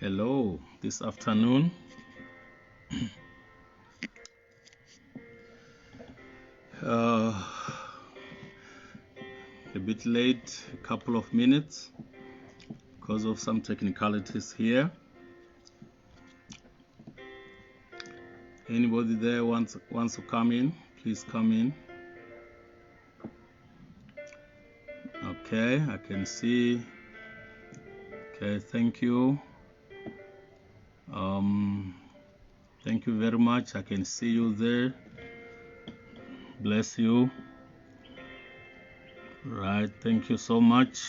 Hello, this afternoon. uh, a bit late, a couple of minutes because of some technicalities here. Anybody there wants to come in, please come in. Okay, I can see. Okay, thank you. Thank you very much. I can see you there. Bless you. Right, thank you so much.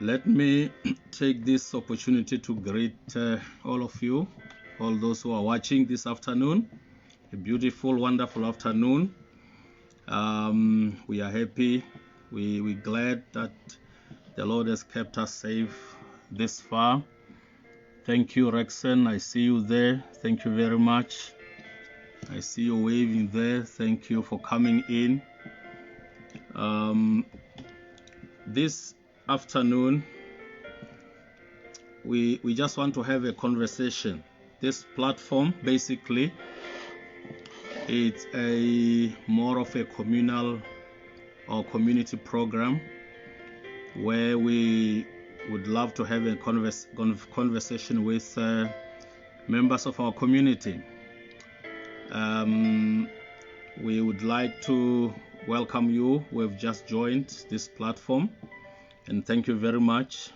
Let me take this opportunity to greet all of you, all those who are watching this afternoon. A beautiful, wonderful afternoon. We are happy. We're glad that the Lord has kept us safe this far. Thank you, Rexen. I see you there. Thank you very much. I see you waving there. Thank you for coming in. This afternoon, we just want to have a conversation. This platform, basically, it's a more of a communal or community program where we would love to have a conversation with members of our community. We would like to welcome you who have just joined this platform, and thank you very much.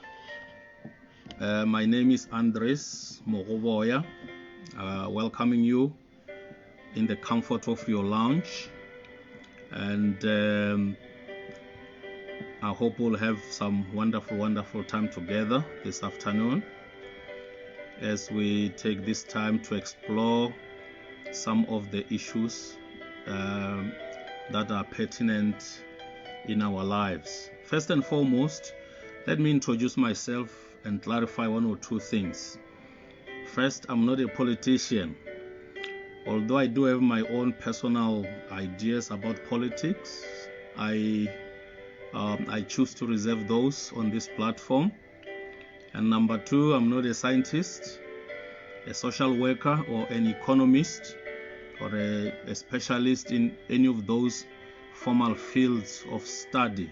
My name is Andres Mogoboya, welcoming you in the comfort of your lounge, and I hope we'll have some wonderful time together this afternoon as we take this time to explore some of the issues that are pertinent in our lives. First and foremost, let me introduce myself and clarify one or two things. First, I'm not a politician. Although I do have my own personal ideas about politics, I choose to reserve those on this platform. And number two, I'm not a scientist, a social worker, or an economist, or a specialist in any of those formal fields of study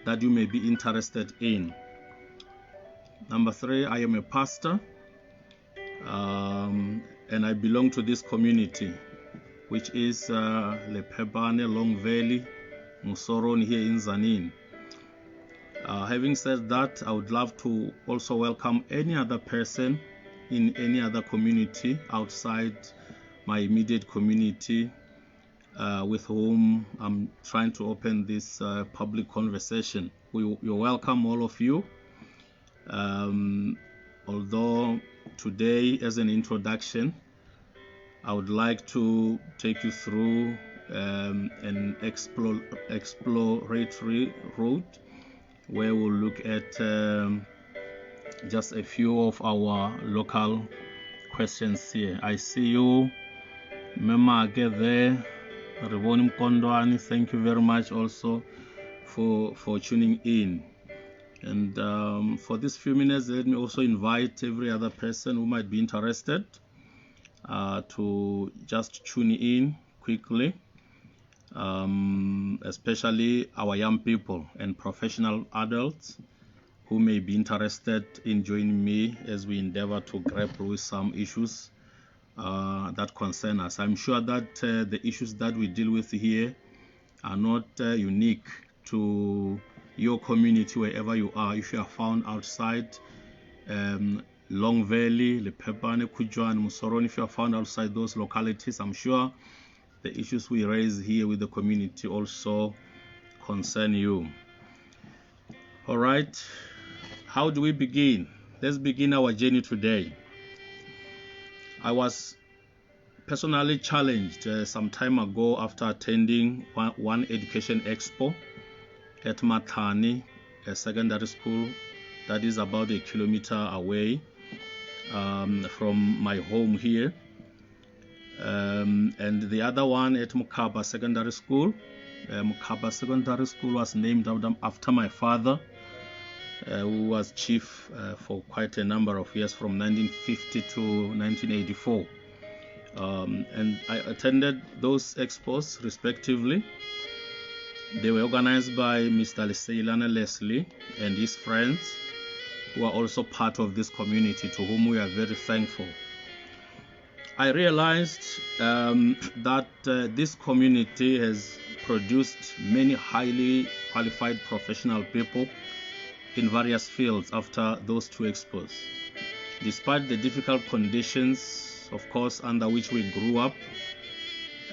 that you may be interested in. Number three, I am a pastor, and I belong to this community, which is Lephepane, Long Valley, Mosorone here in Zanin. Having said that, I would love to also welcome any other person in any other community outside my immediate community with whom I'm trying to open this public conversation. You're welcome, all of you. Although today, as an introduction, I would like to take you through an exploratory route where we'll look at just a few of our local questions here. I see you, Mema Age there, Rebonim Kondwani. Thank you very much also for tuning in. And for these few minutes, let me also invite every other person who might be interested to just tune in quickly, especially our young people and professional adults who may be interested in joining me as we endeavor to grapple with some issues that concern us. I'm sure that the issues that we deal with here are not unique to your community wherever you are. If you are found outside Long Valley, Lephepane, Khujwana and Mosorone, if you are found outside those localities, I'm sure the issues we raise here with the community also concern you. All right, how do we begin? Let's begin our journey today. I was personally challenged some time ago after attending one education expo at Matlani, a secondary school that is about a kilometer away from my home here. And the other one at Mukaba Secondary School. Mukaba Secondary School was named after my father, who was chief for quite a number of years from 1950 to 1984. And I attended those expos respectively. They were organized by Mr. Rasebalane Leslie and his friends, who are also part of this community, to whom we are very thankful. I realized that this community has produced many highly qualified professional people in various fields after those two expos. Despite the difficult conditions, of course, under which we grew up,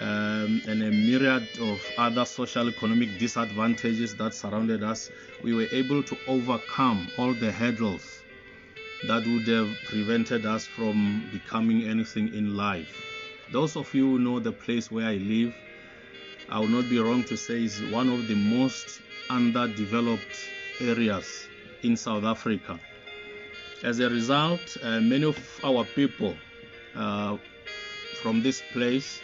and a myriad of other social economic disadvantages that surrounded us, we were able to overcome all the hurdles that would have prevented us from becoming anything in life. Those of you who know the place where I live, I will not be wrong to say is one of the most underdeveloped areas in South Africa. As a result, many of our people from this place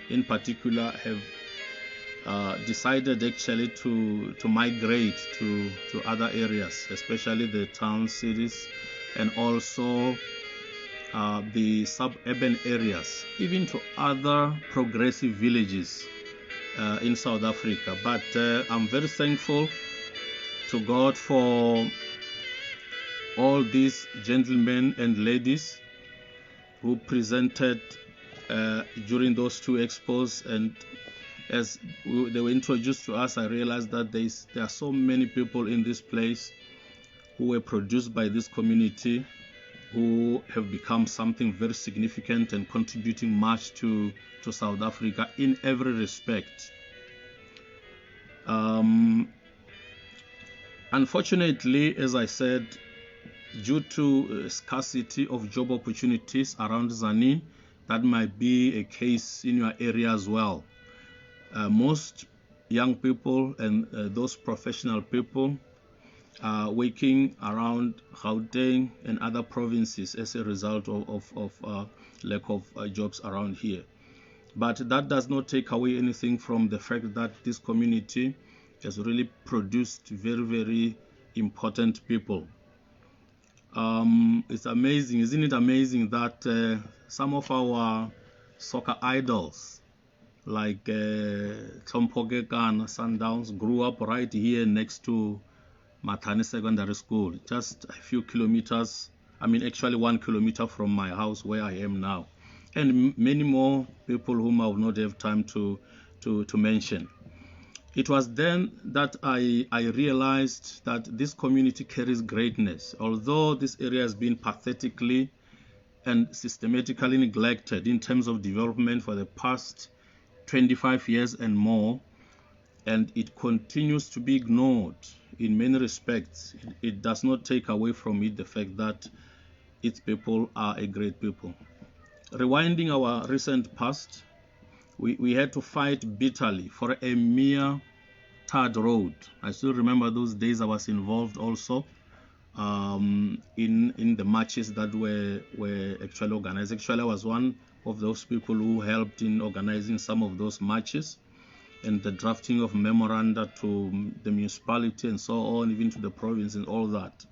in particular have decided actually to migrate to other areas, especially the town cities, and also the suburban areas, even to other progressive villages in South Africa. But I'm very thankful to God for all these gentlemen and ladies who presented during those two expos, and as they were introduced to us, I realized that there are so many people in this place who were produced by this community, who have become something very significant and contributing much to South Africa in every respect. Unfortunately, as I said, due to scarcity of job opportunities around Tzaneen, that might be a case in your area as well. Most young people and those professional people are working around Gauteng and other provinces as a result of lack of jobs around here. But that does not take away anything from the fact that this community has really produced very, very important people. It's amazing, isn't it amazing that some of our soccer idols like Tlompokekana Sundowns grew up right here next to Matane Secondary School, just a few kilometers, actually 1 kilometer from my house where I am now, and many more people whom I will not have time to mention. It was then that I realized that this community carries greatness. Although this area has been pathetically and systematically neglected in terms of development for the past 25 years and more, and it continues to be ignored in many respects, it does not take away from it the fact that its people are a great people. Rewinding our recent past, we had to fight bitterly for a mere third road. I still remember those days. I was involved also in the marches that were actually organized. Actually, I was one of those people who helped in organizing some of those marches and the drafting of memoranda to the municipality and so on, even to the province and all that.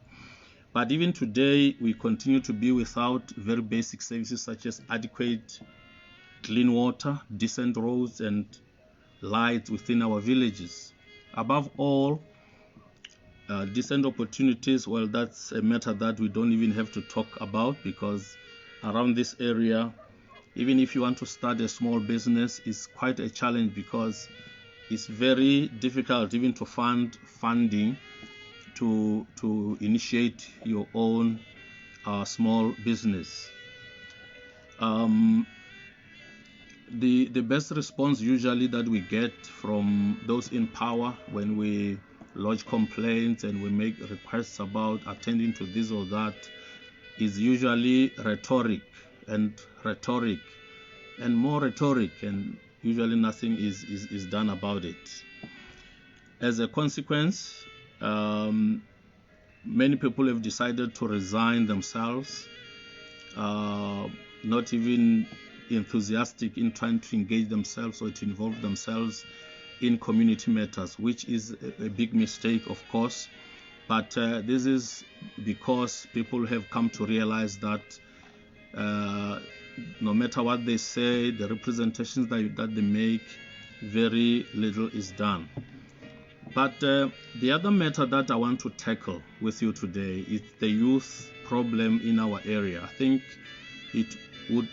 But even today, we continue to be without very basic services such as adequate clean water, decent roads, and lights within our villages. Above all, decent opportunities, well, that's a matter that we don't even have to talk about, because around this area, even if you want to start a small business, it's quite a challenge, because it's very difficult even to find funding to initiate your own small business. The best response usually that we get from those in power when we lodge complaints and we make requests about attending to this or that is usually rhetoric and more rhetoric, and usually nothing is done about it. As a consequence, many people have decided to resign themselves, not even enthusiastic in trying to engage themselves or to involve themselves in community matters, which is a big mistake, of course, But this is because people have come to realize that no matter what they say, the representations that they make, very little is done. But the other matter that I want to tackle with you today is the youth problem in our area. I think it would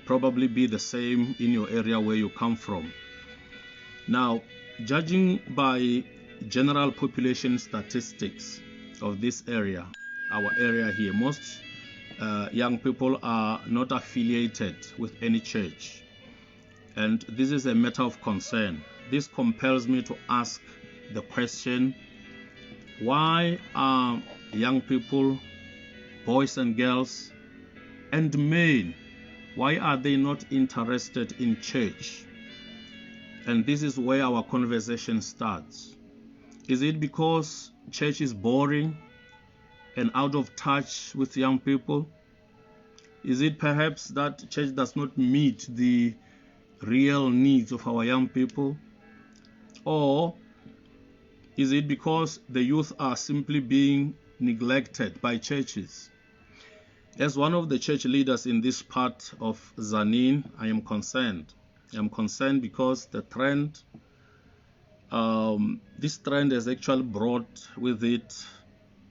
probably be the same in your area where you come from. Now, judging by general population statistics of this area, our area here, most young people are not affiliated with any church. And this is a matter of concern. This compels me to ask the question, why are young people, boys and girls, and men, why are they not interested in church? And this is where our conversation starts. Is it because church is boring and out of touch with young people? Is it perhaps that church does not meet the real needs of our young people? Or is it because the youth are simply being neglected by churches? As one of the church leaders in this part of Zanin, I am concerned. I am concerned because the trend, this trend has actually brought with it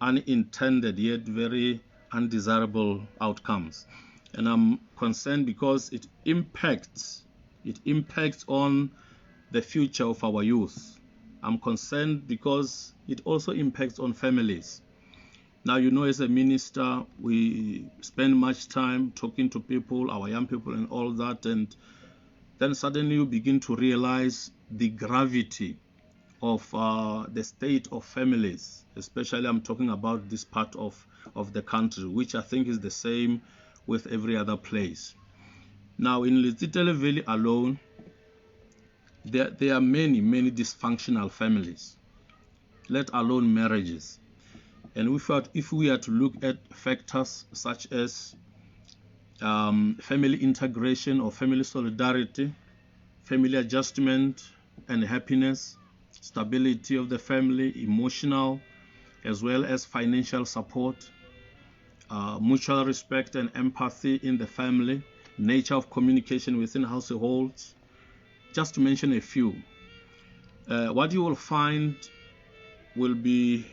unintended yet very undesirable outcomes. And I'm concerned because it impacts on the future of our youth. I'm concerned because it also impacts on families. Now, you know, as a minister, we spend much time talking to people, our young people and all that, and then suddenly you begin to realize the gravity of the state of families, especially I'm talking about this part of the country, which I think is the same with every other place. Now, in Letsitele Valley alone, there are many dysfunctional families, let alone marriages. And if we are to look at factors such as family integration or family solidarity, family adjustment and happiness, stability of the family, emotional as well as financial support, mutual respect and empathy in the family, nature of communication within households, just to mention a few. What you will find will be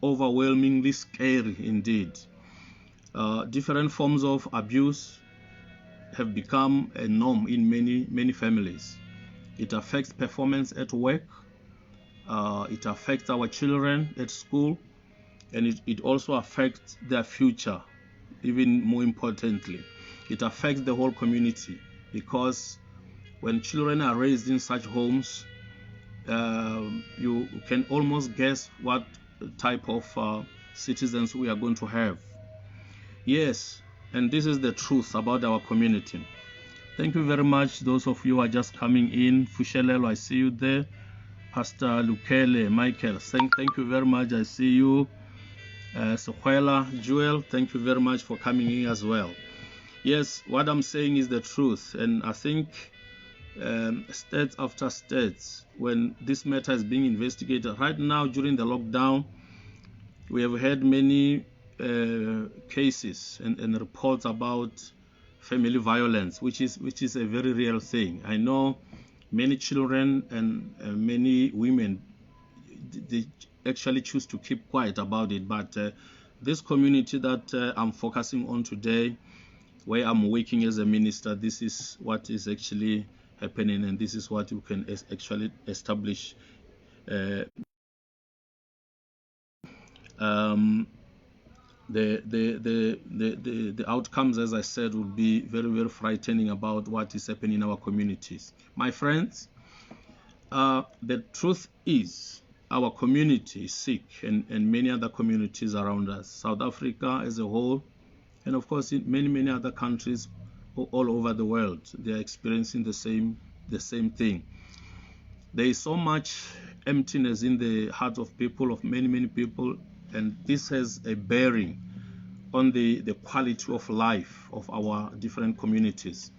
overwhelmingly scary indeed. Different forms of abuse have become a norm in many families. It affects performance at work, it affects our children at school, and it also affects their future. Even more importantly, it affects the whole community, because when children are raised in such homes, you can almost guess what type of citizens we are going to have. Yes, and this is the truth about our community. Thank you very much, those of you who are just coming in. Fushelelo, I see you there. Pastor Lukele, Michael, thank you very much. I see you. Sohuela, Joel, thank you very much for coming in as well. Yes, what I'm saying is the truth, and I think states after states, when this matter is being investigated right now during the lockdown, we have had many cases and reports about family violence, which is a very real thing. I know many children and many women, they actually choose to keep quiet about it, but this community that I'm focusing on today, where I'm working as a minister, this is what is actually happening, and this is what you can actually establish. The outcomes, as I said, would be very frightening about what is happening in our communities. My friends, the truth is our community is sick, and many other communities around us, South Africa as a whole, and of course in many other countries all over the world, they are experiencing the same thing. There is so much emptiness in the hearts of people, of many people, and this has a bearing on the quality of life of our different communities.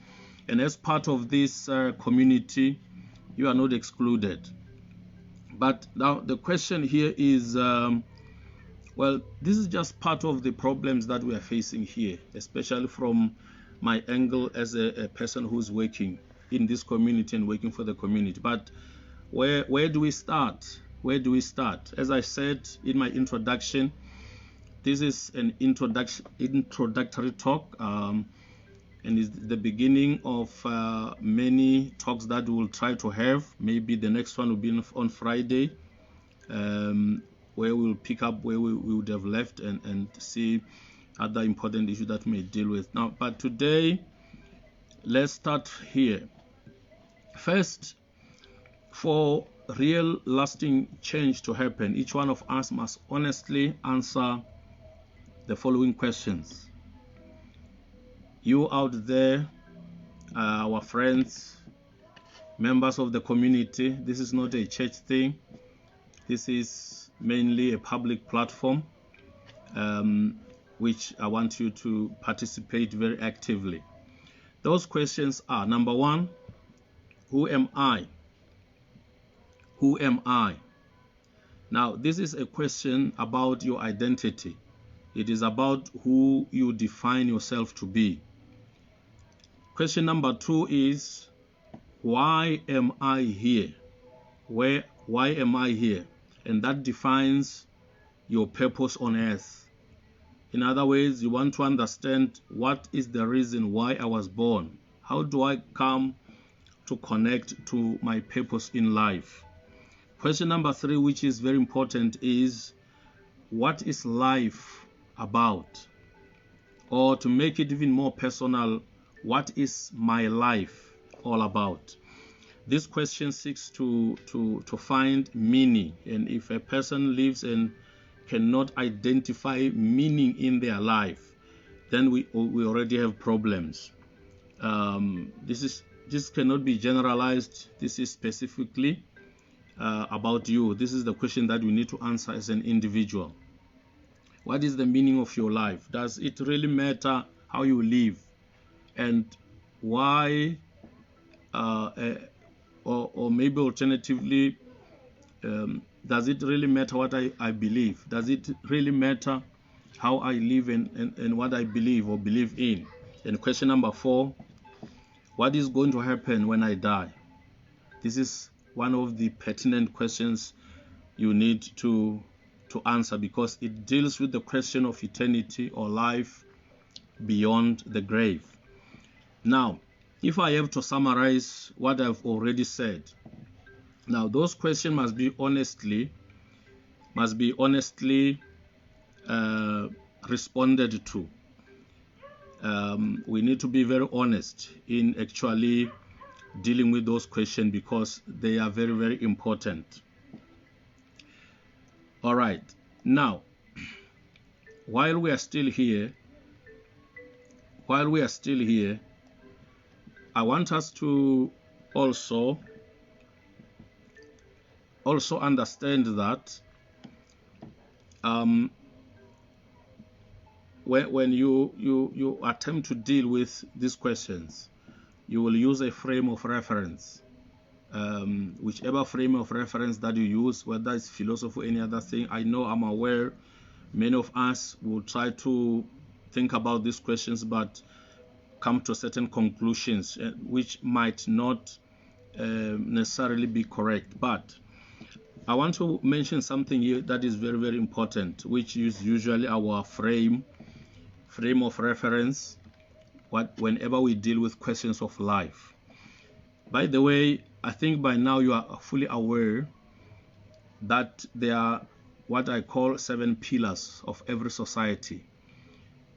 And as part of this community, you are not excluded. But now the question here is, Well, this is just part of the problems that we are facing here, especially from my angle as a person who's working in this community and working for the community. But where do we start? Where do we start? As I said in my introduction, this is an introductory talk, and is the beginning of many talks that we'll try to have. Maybe the next one will be on Friday, where we'll pick up where we would have left and see other important issues that we may deal with. Now, but today, let's start here. First, for real lasting change to happen, each one of us must honestly answer the following questions. You out there, our friends, members of the community, this is not a church thing. This is mainly a public platform, which I want you to participate very actively. Those questions are, number one, who am I? Who am I? Now, this is a question about your identity. It is about who you define yourself to be. Question number two is, why am I here? Why am I here? And that defines your purpose on earth. In other words, you want to understand what is the reason why I was born. How do I come to connect to my purpose in life? Question number three, which is very important, is what is life about? Or to make it even more personal, what is my life all about? This question seeks to find meaning, and if a person lives and cannot identify meaning in their life, then we already have problems. This cannot be generalized. This is specifically about you. This is the question that we need to answer as an individual. What is the meaning of your life? Does it really matter how you live? And why, or maybe alternatively, does it really matter what I believe? Does it really matter how I live and what I believe or believe in? And question number four, what is going to happen when I die? This is one of the pertinent questions you need to answer, because it deals with the question of eternity or life beyond the grave. Now, if I have to summarize what I've already said, now those questions must be honestly responded to. We need to be very honest in actually dealing with those questions, because they are very, very important. All right. Now, while we are still here, I want us to also understand that when you attempt to deal with these questions, you will use a frame of reference. Whichever frame of reference that you use, whether it's philosophy or any other thing, I'm aware many of us will try to think about these questions but come to certain conclusions which might not necessarily be correct. But I want to mention something here that is very, very important, which is usually our frame of reference whenever we deal with questions of life. By the way, I think by now you are fully aware that there are what I call 7 pillars of every society.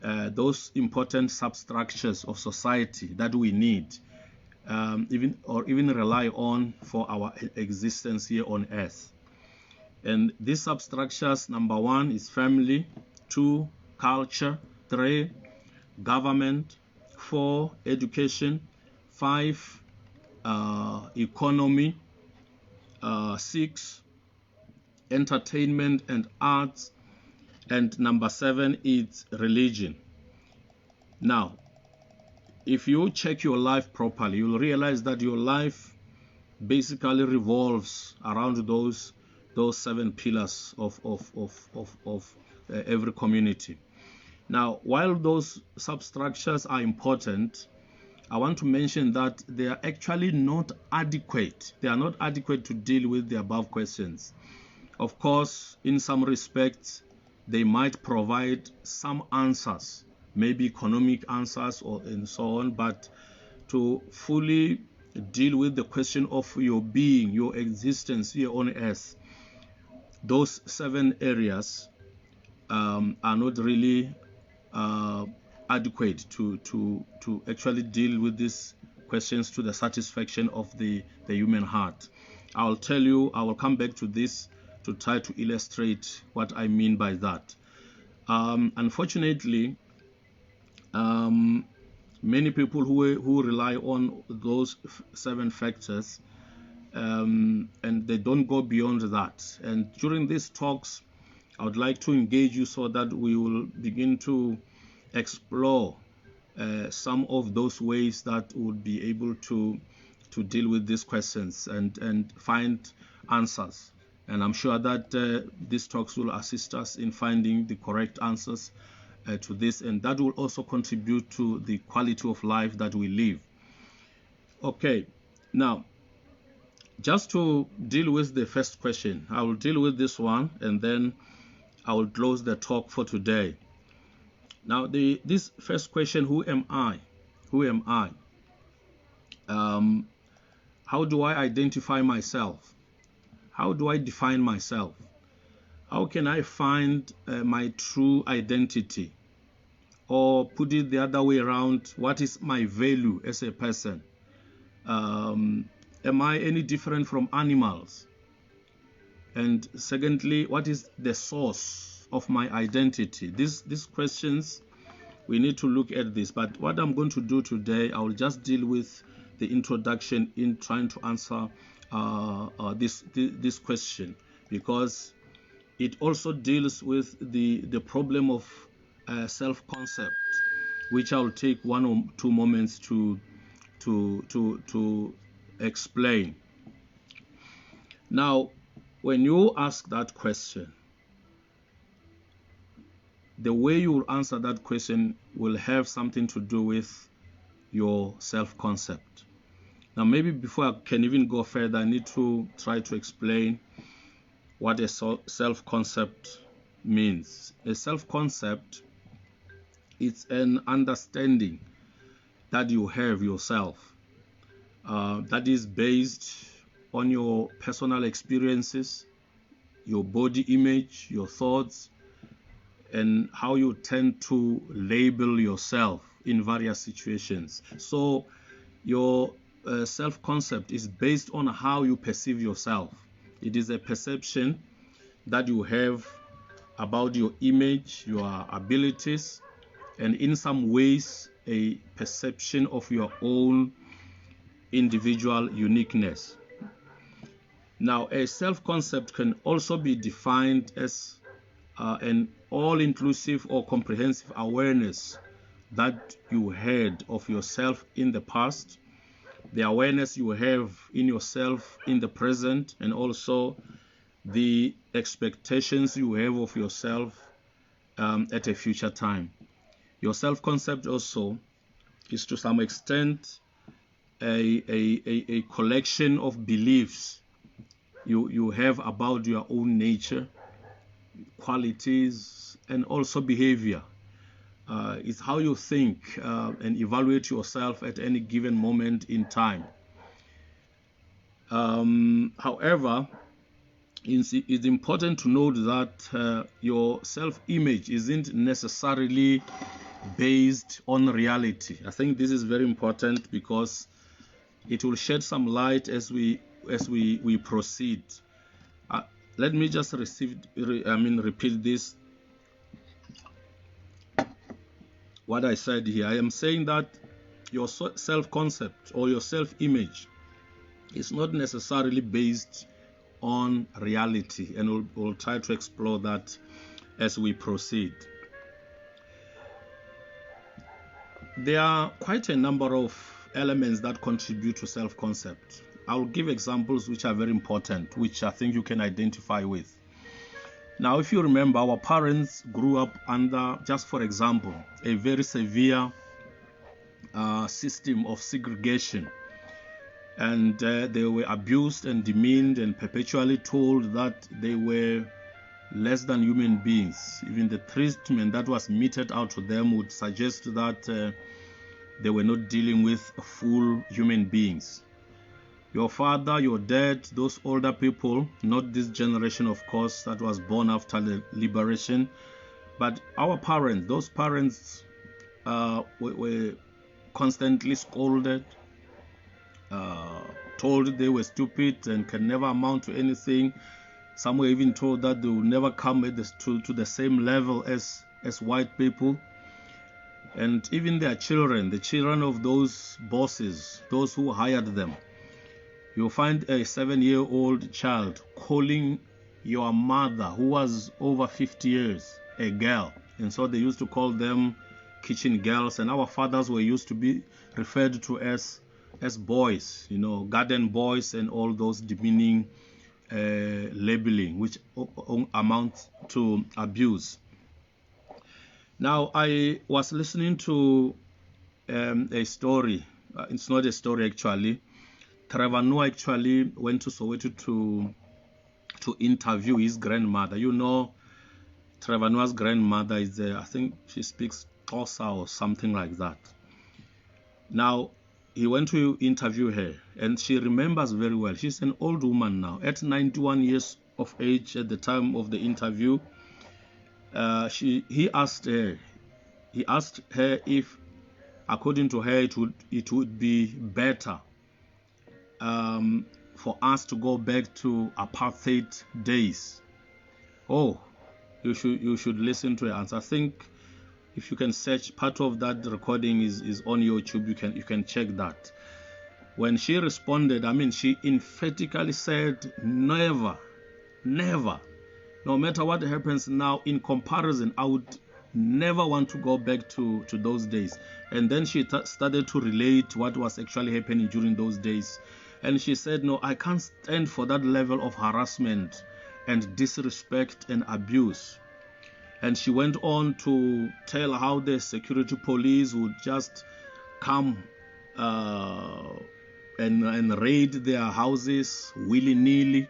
Those important substructures of society that we need, even rely on for our existence here on earth. And these substructures, number 1 is family, 2 culture, 3 government, 4 education, 5 economy, 6 entertainment and arts, and number 7 is religion. Now, if you check your life properly, you'll realize that your life basically revolves around those 7 pillars of every community. Now, while those substructures are important, I want to mention that they are actually not adequate. They are not adequate to deal with the above questions. Of course, in some respects, they might provide some answers, maybe economic answers and so on, but to fully deal with the question of your being, your existence here on earth, those 7 areas are not really adequate to actually deal with these questions to the satisfaction of the human heart. I will come back to this to try to illustrate what I mean by that. Unfortunately, many people who rely on those 7 factors and they don't go beyond that. And during these talks, I would like to engage you so that we will begin to explore some of those ways that would be able to deal with these questions and find answers. And I'm sure that these talks will assist us in finding the correct answers to this, and that will also contribute to the quality of life that we live. Okay, now, just to deal with the first question, I will deal with this one, and then I will close the talk for today. Now, this first question, who am I? Who am I? How do I identify myself? How do I define myself? How can I find my true identity? Or put it the other way around, what is my value as a person? Am I any different from animals? And secondly, what is the source of my identity? These questions, we need to look at this. But what I'm going to do today, I will just deal with the introduction in trying to answer this question, because it also deals with the problem of self-concept, which I'll take 1 or 2 moments to explain. Now, when you ask that question, the way you will answer that question will have something to do with your self-concept. Now, maybe before I can even go further, I need to try to explain what a self-concept means. A self-concept is an understanding that you have yourself that is based on your personal experiences, your body image, your thoughts, and how you tend to label yourself in various situations. So your self-concept is based on how you perceive yourself. It is a perception that you have about your image, your abilities, and in some ways a perception of your own individual uniqueness. Now, a self-concept can also be defined as an all-inclusive or comprehensive awareness that you had of yourself in the past, the awareness you have in yourself in the present, and also the expectations you have of yourself at a future time. Your self-concept also is to some extent a collection of beliefs you have about your own nature, qualities, and also behavior. It's how you think and evaluate yourself at any given moment in time. However, it's important to note that your self-image isn't necessarily based on reality. I think this is very important because it will shed some light as we proceed. Let me just repeat this. What I said here, I am saying that your self-concept or your self-image is not necessarily based on reality, and we'll try to explore that as we proceed. There are quite a number of elements that contribute to self-concept. I will give examples which are very important, which I think you can identify with. Now, if you remember, our parents grew up under, just for example, a very severe system of segregation, and they were abused and demeaned and perpetually told that they were less than human beings. Even the treatment that was meted out to them would suggest that they were not dealing with full human beings. Your father, your dad, those older people, not this generation, of course, that was born after the liberation, but our parents, those parents were constantly scolded, told they were stupid and can never amount to anything. Some were even told that they will never come to the same level as white people. And even their children, the children of those bosses, those who hired them, you'll find a 7-year-old child calling your mother, who was over 50 years, a girl. And so they used to call them kitchen girls, and our fathers were used to be referred to as boys, garden boys, and all those demeaning labeling, which amounts to abuse. Now, I was listening to a story. It's not a story, actually. Trevor Noah actually went to Soweto to interview his grandmother. Trevor Noah's grandmother is I think she speaks Xhosa or something like that. Now, he went to interview her, and she remembers very well. She's an old woman now, at 91 years of age at the time of the interview. He asked her if, according to her, it would be better for us to go back to apartheid days. Oh, you should listen to her answer. I think if you can search, part of that recording is on YouTube. You can check that. When she responded, she emphatically said, never, never. No matter what happens now, in comparison, I would never want to go back to those days. And then she started to relate what was actually happening during those days. And she said, no, I can't stand for that level of harassment and disrespect and abuse. And she went on to tell how the security police would just come and raid their houses willy-nilly,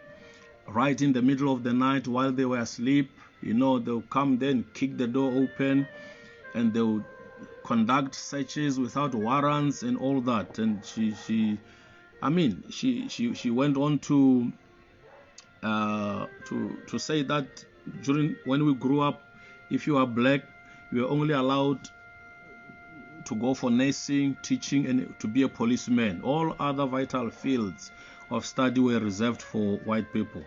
right in the middle of the night while they were asleep. They'll come then, kick the door open, and they would conduct searches without warrants and all that. And she went on to say that when we grew up, if you are black, you were only allowed to go for nursing, teaching, and to be a policeman. All other vital fields of study were reserved for white people.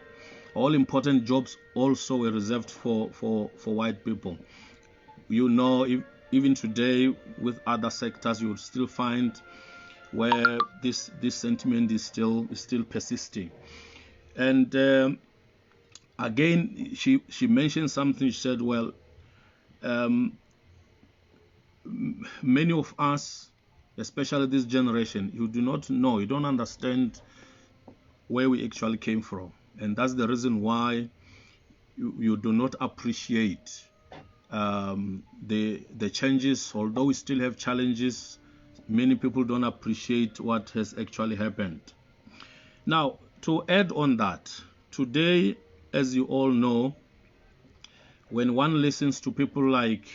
All important jobs also were reserved for white people. Even today with other sectors, you would still find where this sentiment is still persisting. And again, she mentioned something. She said, well, many of us, especially this generation, you do not know, you don't understand where we actually came from. And that's the reason why you do not appreciate the changes. Although we still have challenges, many people don't appreciate what has actually happened. Now, to add on that, today, as you all know, when one listens to people like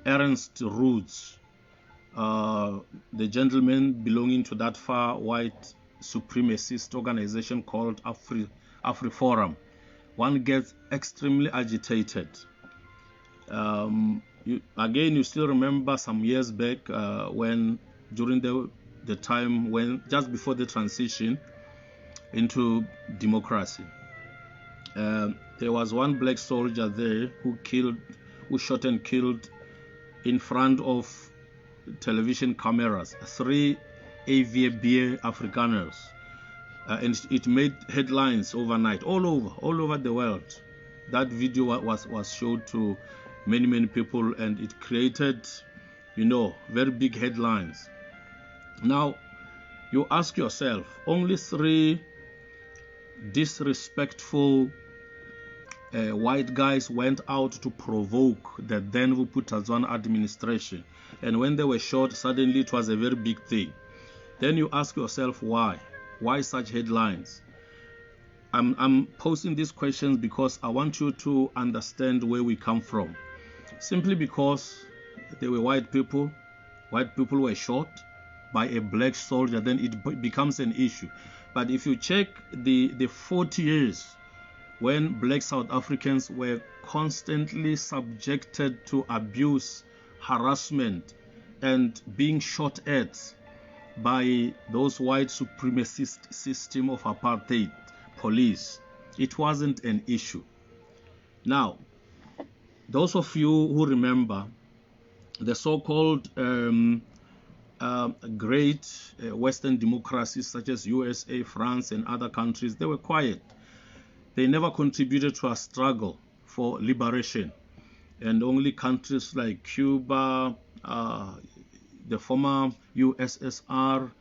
Ernst Rhodes, the gentleman belonging to that far white supremacist organization called AfriForum, one gets extremely agitated. You still remember some years back when during the time when just before the transition into democracy, there was one black soldier there who shot and killed in front of television cameras 3 AVB Afrikaners, and it made headlines overnight all over the world. That video was showed to many people, and it created very big headlines. Now you ask yourself, only 3 disrespectful white guys went out to provoke the then Khujwana administration. And when they were shot, suddenly it was a very big thing. Then you ask yourself why? Why such headlines? I'm posing these questions because I want you to understand where we come from. Simply because they were white people were shot by a black soldier, then it becomes an issue. But if you check the 40 years when black South Africans were constantly subjected to abuse, harassment, and being shot at by those white supremacist system of apartheid police, it wasn't an issue. Now, those of you who remember the so-called great Western democracies such as USA, France, and other countries, they were quiet. They never contributed to a struggle for liberation. And only countries like Cuba, the former USSR,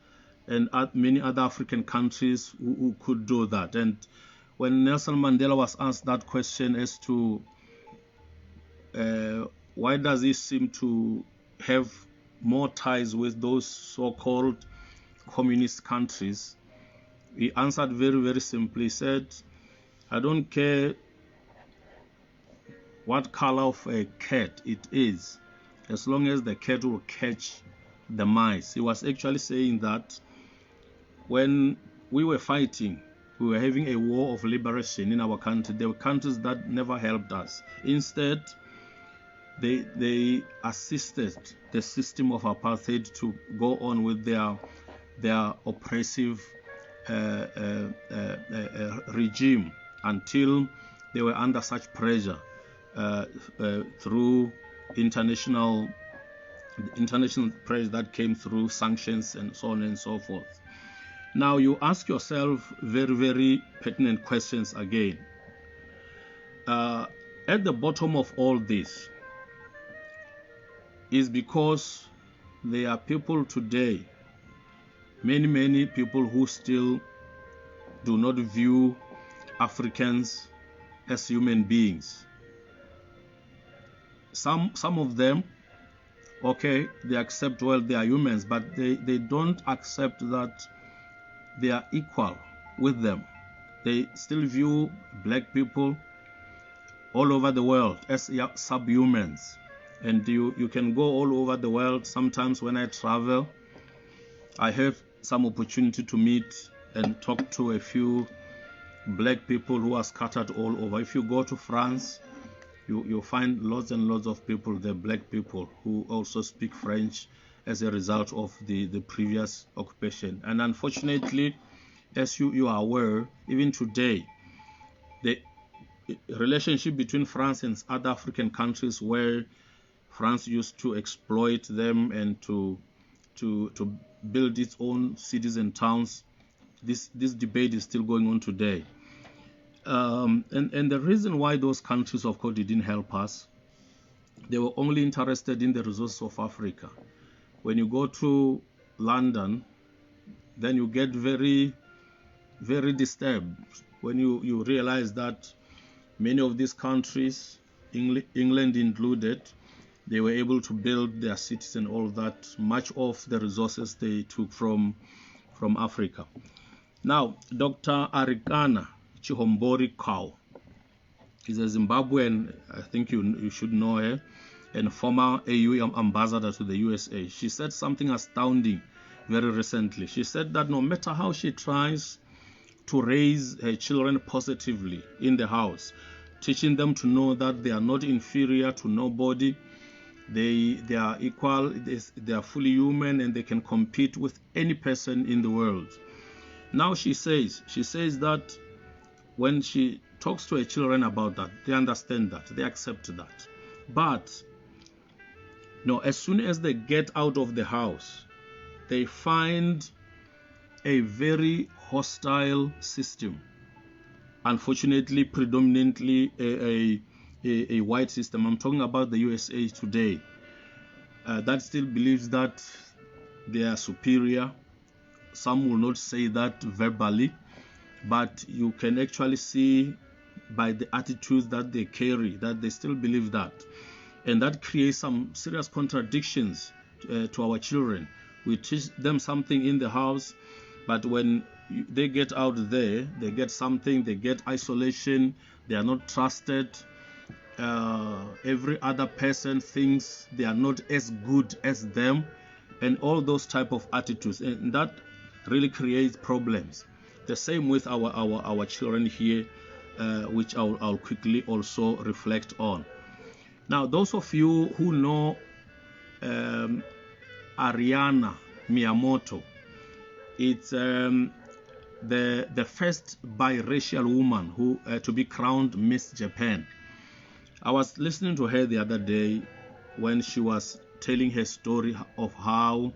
and many other African countries who could do that. And when Nelson Mandela was asked that question as to why does he seem to have more ties with those so-called communist countries, he answered very, very simply. He said, I don't care what color of a cat it is, as long as the cat will catch the mice. He was actually saying that when we were fighting, we were having a war of liberation in our country. There were countries that never helped us. Instead, they assisted the system of apartheid to go on with their oppressive regime until they were under such pressure through international pressure that came through sanctions and so on and so forth. Now you ask yourself very, very pertinent questions again. At the bottom of all this is because there are people today, many people who still do not view Africans as human beings. Some of them, okay, they accept, well, they are humans, but they don't accept that they are equal with them. They still view black people all over the world as subhumans. And you can go all over the world. Sometimes when I travel, I have some opportunity to meet and talk to a few black people who are scattered all over. If you go to France, you'll find lots and lots of people, the black people, who also speak French as a result of the previous occupation. And unfortunately, as you are aware, even today, the relationship between France and other African countries, where France used to exploit them and to build its own cities and towns, this debate is still going on today. And the reason why those countries, of course, didn't help us, they were only interested in the resources of Africa. When you go to London, then you get very, very disturbed when you realize that many of these countries, England included, they were able to build their cities and all that. Much of the resources they took from Africa. Now, Dr. Arikana Chihombori Kau is a Zimbabwean, I think you should know her, and former AU ambassador to the USA. She said something astounding very recently. She said that no matter how she tries to raise her children positively in the house, teaching them to know that they are not inferior to nobody, they are equal, they are fully human, and they can compete with any person in the world. Now she says that when she talks to her children about that, they understand that, they accept that. But no, as soon as they get out of the house, they find a very hostile system. Unfortunately, predominantly a white system. I'm talking about the USA today. That still believes that they are superior. Some will not say that verbally, but you can actually see by the attitudes that they carry, that they still believe that. And that creates some serious contradictions to our children. We teach them something in the house, but when they get out there, they get something, they get isolation, they are not trusted. Every other person thinks they are not as good as them, and all those type of attitudes, and that really creates problems. The same with our children here, which I'll quickly also reflect on. Now, those of you who know Ariana Miyamoto, it's the first biracial woman who to be crowned Miss Japan. I was listening to her the other day when she was telling her story of how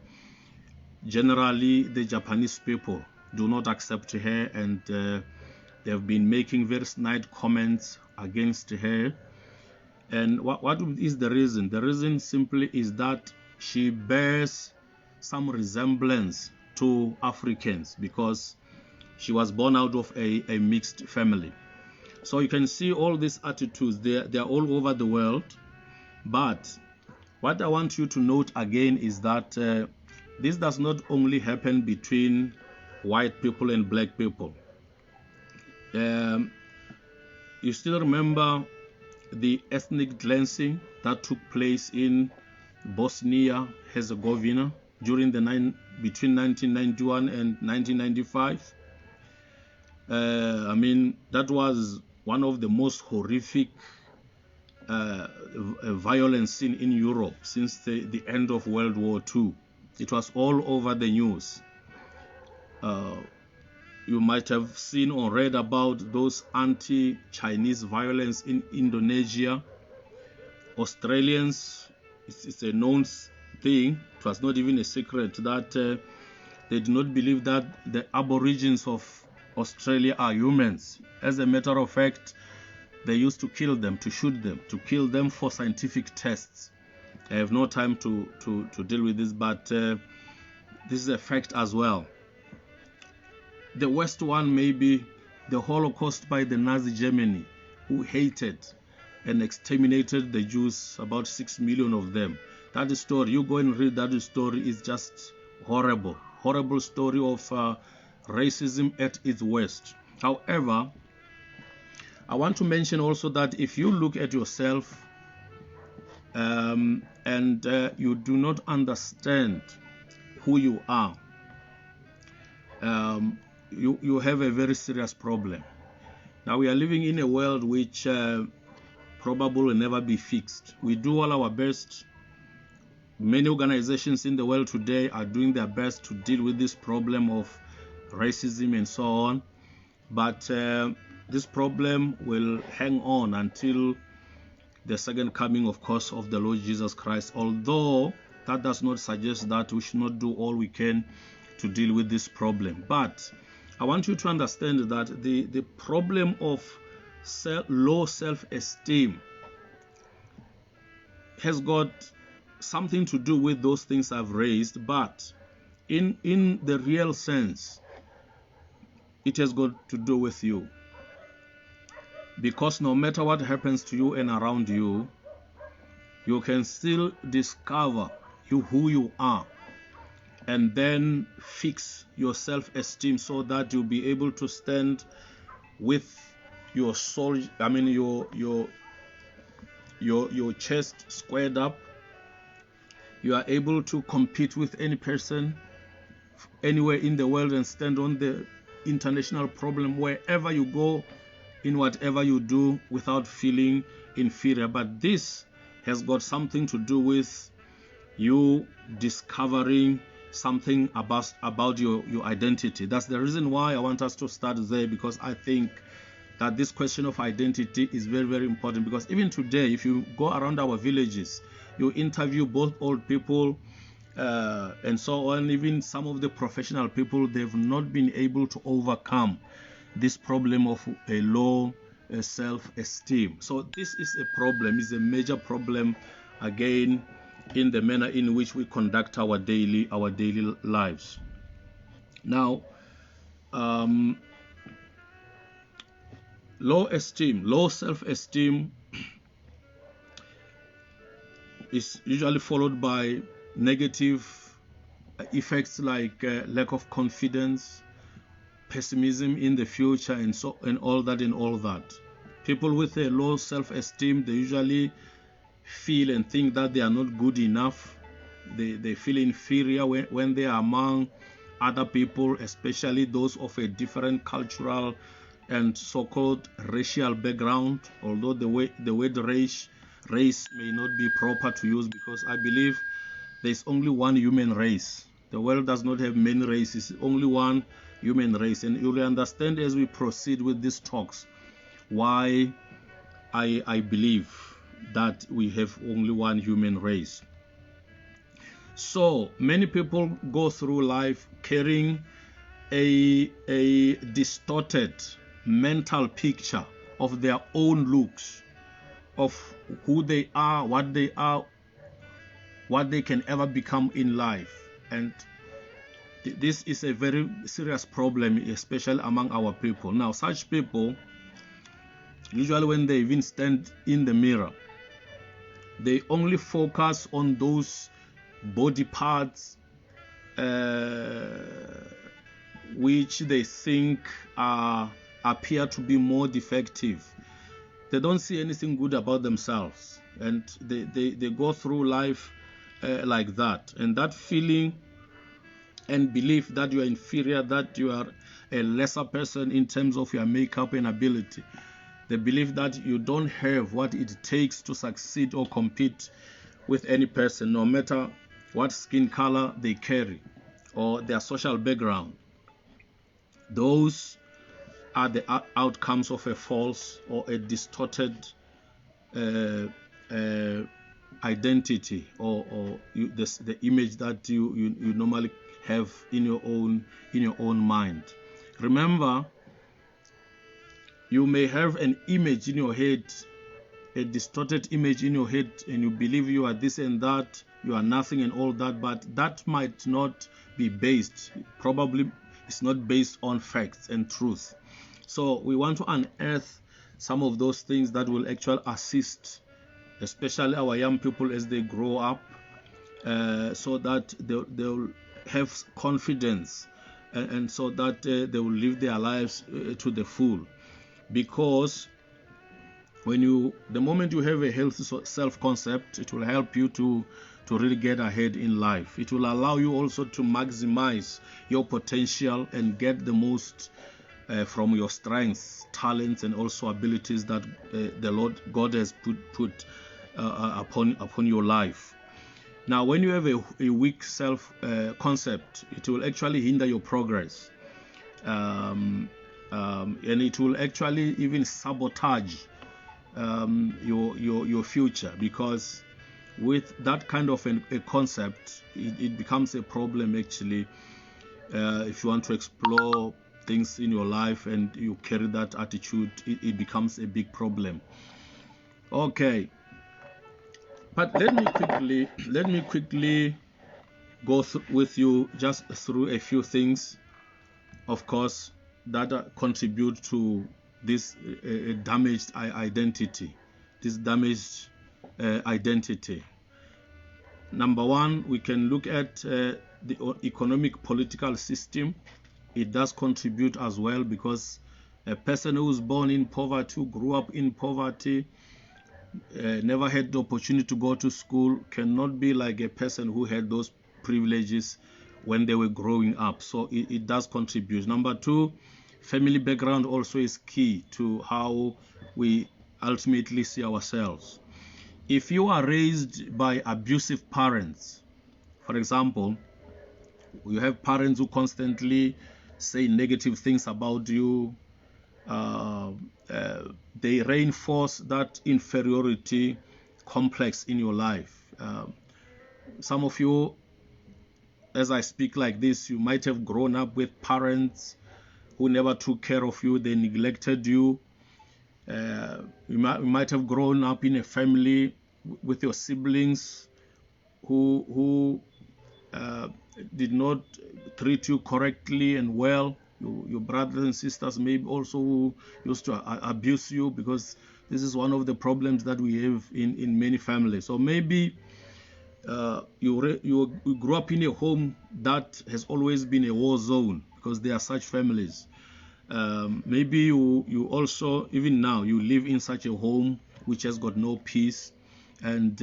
generally the Japanese people do not accept her, and they've been making very snide comments against her. And what is the reason? The reason simply is that she bears some resemblance to Africans because she was born out of a mixed family. So you can see all these attitudes, they are all over the world. But what I want you to note again is that this does not only happen between white people and black people. You still remember the ethnic cleansing that took place in Bosnia-Herzegovina during between 1991 and 1995. That was one of the most horrific violence seen in Europe since the end of World War II. It was all over the news. You might have seen or read about those anti-Chinese violence in Indonesia. Australians, it's a known thing. It was not even a secret that they do not believe that the Aborigines of Australia are humans. As a matter of fact, they used to kill them, to shoot them, to kill them for scientific tests. I have no time to deal with this, but this is a fact as well. The worst one may be the Holocaust by the Nazi Germany, who hated and exterminated the Jews, about 6 million of them. That story, you go and read that story, is just horrible. Horrible story of racism at its worst. However, I want to mention also that if you look at yourself and you do not understand who you are, you have a very serious problem. Now, we are living in a world which probably will never be fixed. We do all our best. Many organizations in the world today are doing their best to deal with this problem of racism and so on. But this problem will hang on until the second coming, of course, of the Lord Jesus Christ. Although that does not suggest that we should not do all we can to deal with this problem. But I want you to understand that the problem of low self-esteem has got something to do with those things I've raised, but in the real sense, it has got to do with you. Because no matter what happens to you and around you, you can still discover who you are, and then fix your self-esteem so that you'll be able to stand with your soul, your chest squared up. You are able to compete with any person anywhere in the world and stand on the international problem wherever you go, in whatever you do, without feeling inferior. But this has got something to do with you discovering something about your identity. That's the reason why I want us to start there, because I think that this question of identity is very, very important. Because even today, if you go around our villages, you interview both old people and so on, even some of the professional people, they've not been able to overcome this problem of a low self-esteem. So this is a problem, is a major problem, again, in the manner in which we conduct our daily lives. Now, Low self-esteem is usually followed by negative effects like lack of confidence, pessimism in the future, and all that. People with a low self-esteem, they usually feel and think that they are not good enough. They feel inferior when they are among other people, especially those of a different cultural and so-called racial background. Although the word race may not be proper to use, because I believe there is only one human race. The world does not have many races, only one human race. And you'll understand as we proceed with these talks why I believe that we have only one human race. So many people go through life carrying a distorted mental picture of their own looks, of who they are, what they can ever become in life. And this is a very serious problem, especially among our people. Now, such people, usually when they even stand in the mirror, they only focus on those body parts which they think appear to be more defective. They don't see anything good about themselves, and they go through life like that. And that feeling and belief that you are inferior, that you are a lesser person in terms of your makeup and ability, the belief that you don't have what it takes to succeed or compete with any person, no matter what skin color they carry or their social background. Those are the outcomes of a false or a distorted identity, or the image that you normally have in your own mind. Remember, you may have an image in your head, a distorted image in your head, and you believe you are this and that, you are nothing and all that, but that might not be based, probably it's not based on facts and truth. So we want to unearth some of those things that will actually assist, especially our young people as they grow up, so that they'll have confidence, and so that they will live their lives to the full. Because the moment you have a healthy self-concept, it will help you to really get ahead in life. It will allow you also to maximize your potential and get the most from your strengths, talents, and also abilities that the Lord God has put upon your life. Now, when you have a weak self-concept, it will actually hinder your progress, and it will actually even sabotage your future, because with that kind of a concept, it becomes a problem actually if you want to explore things in your life and you carry that attitude. It becomes a big problem. Okay, but let me quickly go with you just through a few things, of course, that contribute to this damaged identity. Number one, we can look at the economic political system. It does contribute as well, because a person who was born in poverty, who grew up in poverty, never had the opportunity to go to school, cannot be like a person who had those privileges when they were growing up. So it does contribute. Number two, family background also is key to how we ultimately see ourselves. If you are raised by abusive parents, for example, you have parents who constantly say negative things about you, they reinforce that inferiority complex in your life. Some of you, as I speak like this, you might have grown up with parents who never took care of you, they neglected you. You might have grown up in a family with your siblings who did not treat you correctly and well. your brothers and sisters maybe also who used to abuse you, because this is one of the problems that we have in many families. So maybe you grew up in a home that has always been a war zone, because there are such families. Maybe you also, even now, you live in such a home which has got no peace, and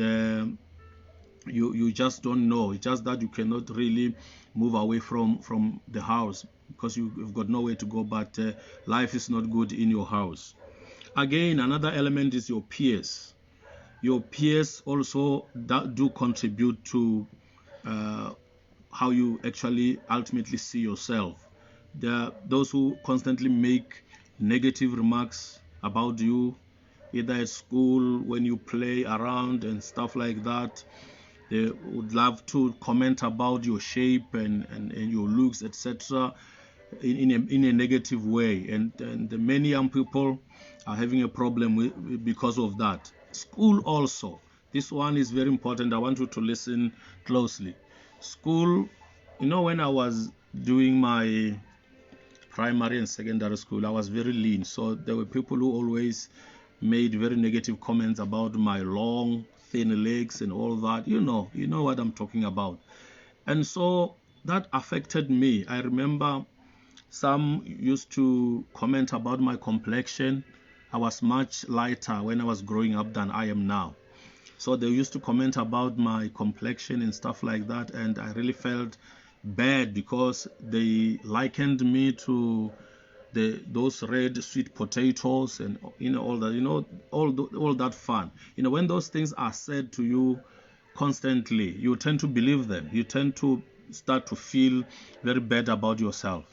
you just don't know. It's just that you cannot really move away from the house because you've got nowhere to go, but life is not good in your house. Again, another element is your peers. Your peers also do contribute to how you actually ultimately see yourself. There are those who constantly make negative remarks about you, either at school, when you play around and stuff like that. They would love to comment about your shape and your looks, etc., in a negative way. And the many young people are having a problem because of that. School also. This one is very important. I want you to listen closely. School, when I was doing my primary and secondary school, I was very lean. So there were people who always made very negative comments about my long, thin legs and all that. You know what I'm talking about. And so that affected me. I remember some used to comment about my complexion. I was much lighter when I was growing up than I am now. So they used to comment about my complexion and stuff like that, and I really felt bad because they likened me to those red sweet potatoes and all that, all that fun. When those things are said to you constantly, you tend to believe them. You tend to start to feel very bad about yourself.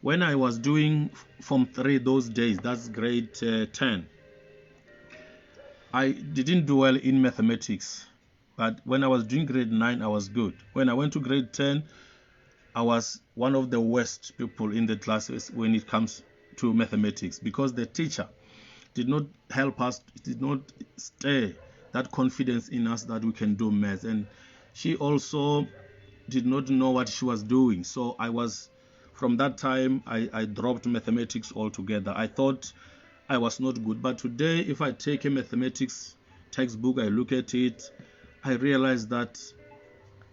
When I was doing Form 3 those days, that's grade 10, I didn't do well in mathematics. But when I was doing grade 9, I was good. When I went to grade 10, I was one of the worst people in the classes when it comes to mathematics, because the teacher did not help us, did not stir that confidence in us that we can do math. And she also did not know what she was doing. So from that time, I dropped mathematics altogether. I thought I was not good. But today, if I take a mathematics textbook, I look at it, I realize that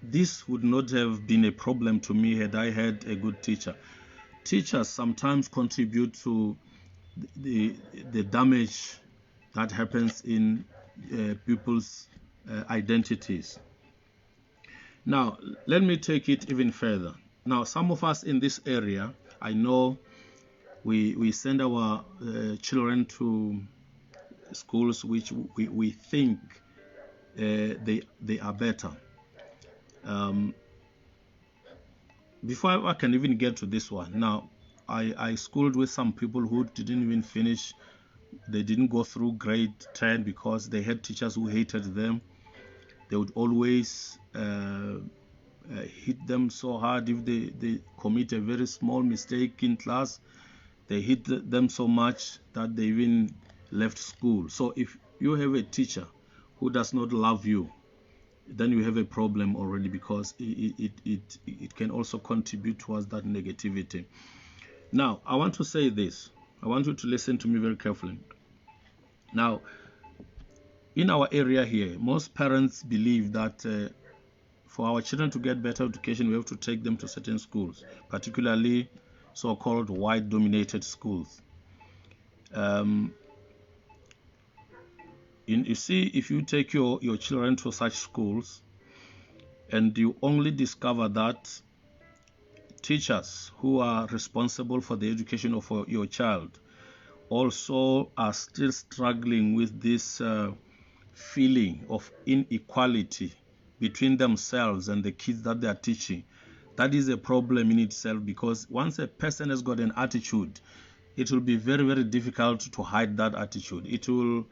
this would not have been a problem to me had I had a good teacher. Teachers sometimes contribute to the damage that happens in people's identities. Now, let me take it even further. Now, some of us in this area, I know we send our children to schools which we think they are better. Before I can even get to this one, now I schooled with some people who didn't even finish. They didn't go through grade 10 because they had teachers who hated them. They would always hit them so hard if they commit a very small mistake in class. They hit them so much that they even left school. So if you have a teacher who does not love you, then you have a problem already, because it can also contribute towards that negativity. Now, I want to say this. I want you to listen to me very carefully. Now, in our area here, most parents believe that for our children to get better education, we have to take them to certain schools, particularly so-called white-dominated schools. You see, if you take your children to such schools and you only discover that teachers who are responsible for the education of your child also are still struggling with this feeling of inequality between themselves and the kids that they are teaching, that is a problem in itself, because once a person has got an attitude, it will be very, very difficult to hide that attitude. It will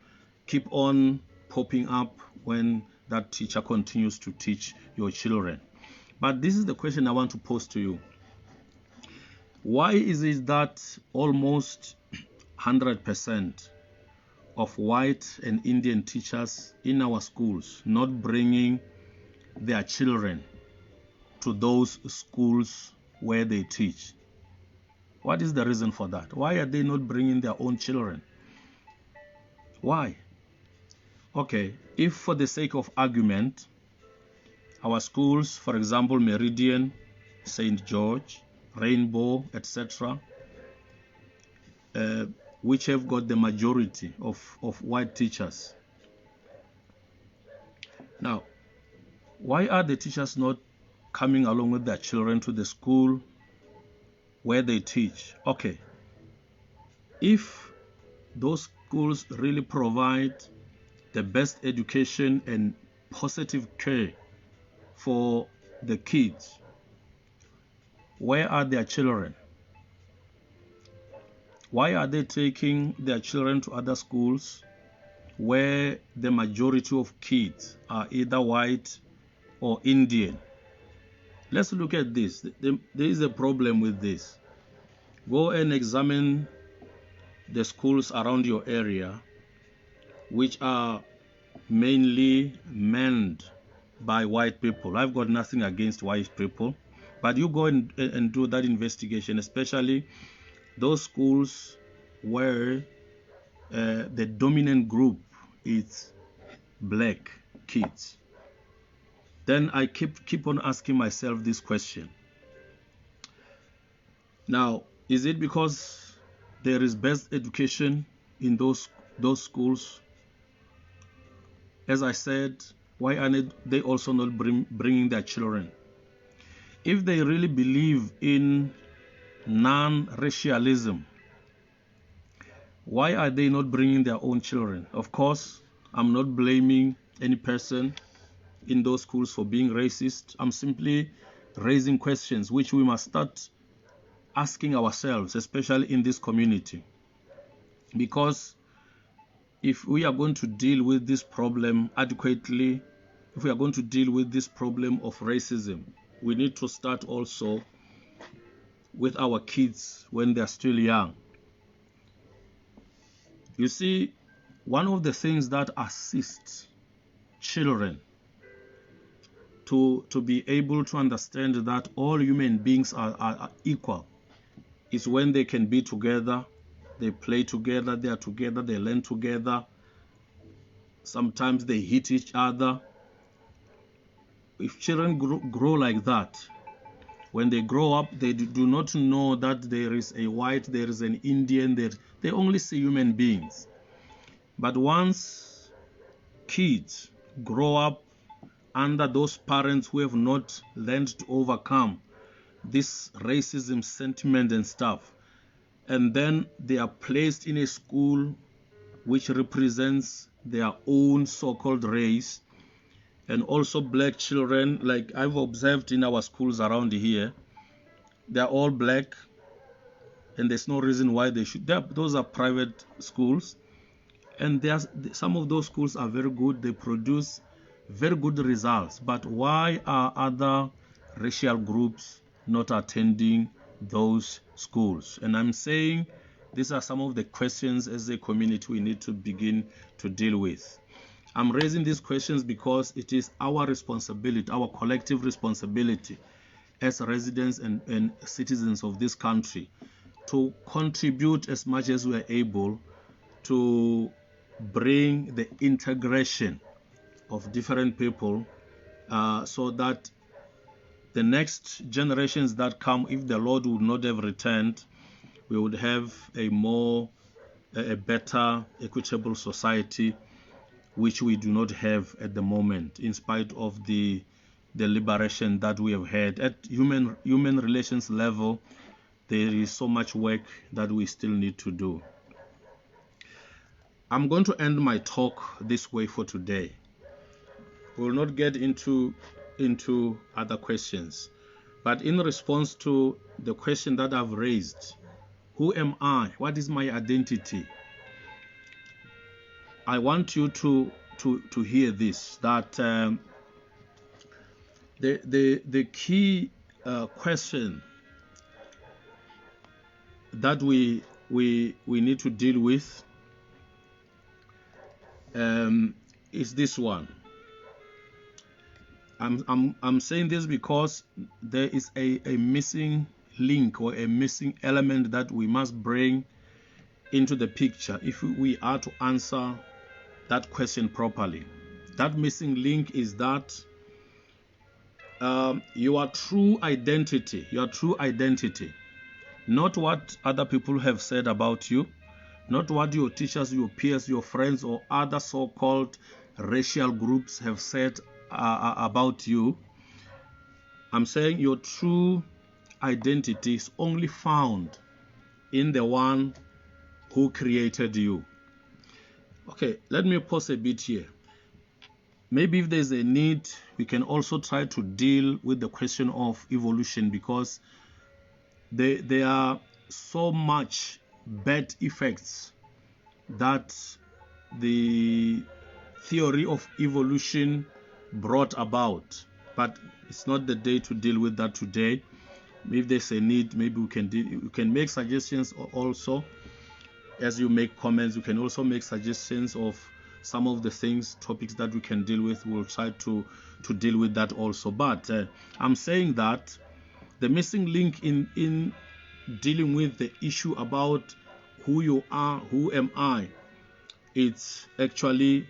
keep on popping up when that teacher continues to teach your children. But this is the question I want to pose to you. Why is it that almost 100% of white and Indian teachers in our schools not bringing their children to those schools where they teach? What is the reason for that? Why are they not bringing their own children? Why? Okay, if for the sake of argument, our schools, for example, Meridian, St. George, Rainbow, etc., which have got the majority of white teachers. Now, why are the teachers not coming along with their children to the school where they teach? Okay, if those schools really provide the best education and positive care for the kids, where are their children? Why are they taking their children to other schools where the majority of kids are either white or Indian? Let's look at this. There is a problem with this. Go and examine the schools around your area, which are mainly manned by white people. I've got nothing against white people, but you go and do that investigation, especially those schools where the dominant group is black kids. Then I keep on asking myself this question. Now, is it because there is best education in those schools? As I said, why are they also not bringing their children? If they really believe in non-racialism, why are they not bringing their own children? Of course, I'm not blaming any person in those schools for being racist. I'm simply raising questions which we must start asking ourselves, especially in this community. Because if we are going to deal with this problem adequately, if we are going to deal with this problem of racism, we need to start also with our kids when they're still young. You see, one of the things that assists children to be able to understand that all human beings are equal is when they can be together, they play together, they are together, they learn together. Sometimes they hit each other. If children grow like that, when they grow up, they do not know that there is a white, there is an Indian, they only see human beings. But once kids grow up under those parents who have not learned to overcome this racism sentiment and stuff, and then they are placed in a school which represents their own so-called race, and also black children, like I've observed in our schools around here, they're all black, and there's no reason why they should. Those are private schools, and some of those schools are very good. They produce very good results. But why are other racial groups not attending those schools? And I'm saying these are some of the questions as a community we need to begin to deal with. I'm raising these questions because it is our responsibility, our collective responsibility as residents and citizens of this country to contribute as much as we are able to bring the integration of different people so that the next generations that come, if the Lord would not have returned, we would have a better, equitable society, which we do not have at the moment, in spite of the liberation that we have had. At human relations level, there is so much work that we still need to do. I'm going to end my talk this way for today. We will not get into other questions, but in response to the question that I've raised, who am I? What is my identity? I want you to hear this, that the key question that we need to deal with is this one. I'm saying this because there is a missing link or a missing element that we must bring into the picture if we are to answer that question properly. That missing link is that your true identity, not what other people have said about you, not what your teachers, your peers, your friends, or other so-called racial groups have said about you. I'm saying your true identity is only found in the one who created you. Okay, let me pause a bit here. Maybe if there's a need, we can also try to deal with the question of evolution, because there are so much bad effects that the theory of evolution brought about. But it's not the day to deal with that today. If there's a need, maybe we can make suggestions also. As you make comments, you can also make suggestions of some of the topics that we can deal with. We'll try to deal with that also. But I'm saying that the missing link in dealing with the issue about who you are, who am I, it's actually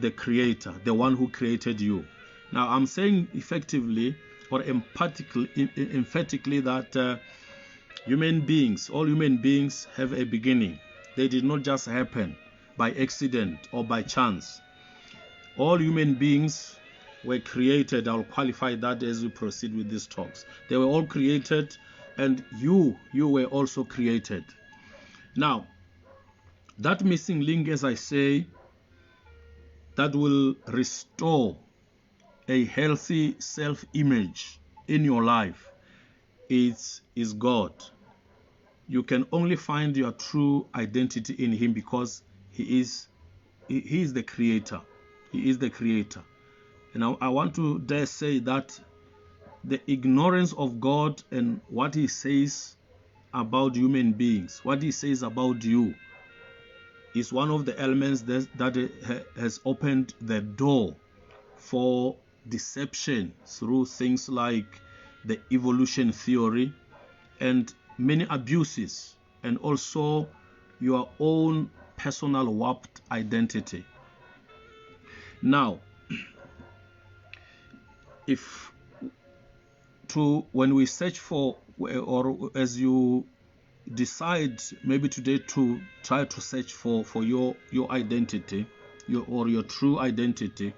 the creator, the one who created you. Now, I'm saying effectively or emphatically that all human beings have a beginning. They did not just happen by accident or by chance. All human beings were created. I'll qualify that as we proceed with these talks. They were all created, and you were also created. Now, that missing link, as I say, that will restore a healthy self-image in your life is God. You can only find your true identity in Him, because He is the creator. He is the creator. And I want to dare say that the ignorance of God and what He says about human beings, what He says about you, is one of the elements that has opened the door for deception through things like the evolution theory and many abuses, and also your own personal warped identity. Now, when we search for, or as you decide maybe today to try to search for your identity, your true identity,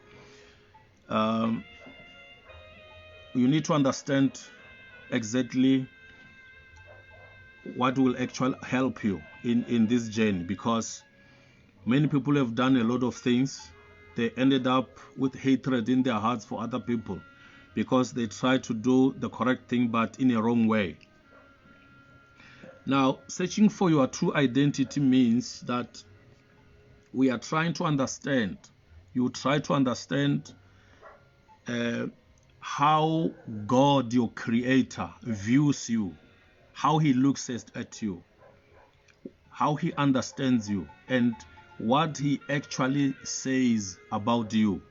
you need to understand exactly what will actually help you in this journey, because many people have done a lot of things. They ended up with hatred in their hearts for other people because they tried to do the correct thing but in a wrong way. Now, searching for your true identity means that we are trying to understand, you try to understand how God, your creator, views you, how He looks at you, how He understands you, and what He actually says about you.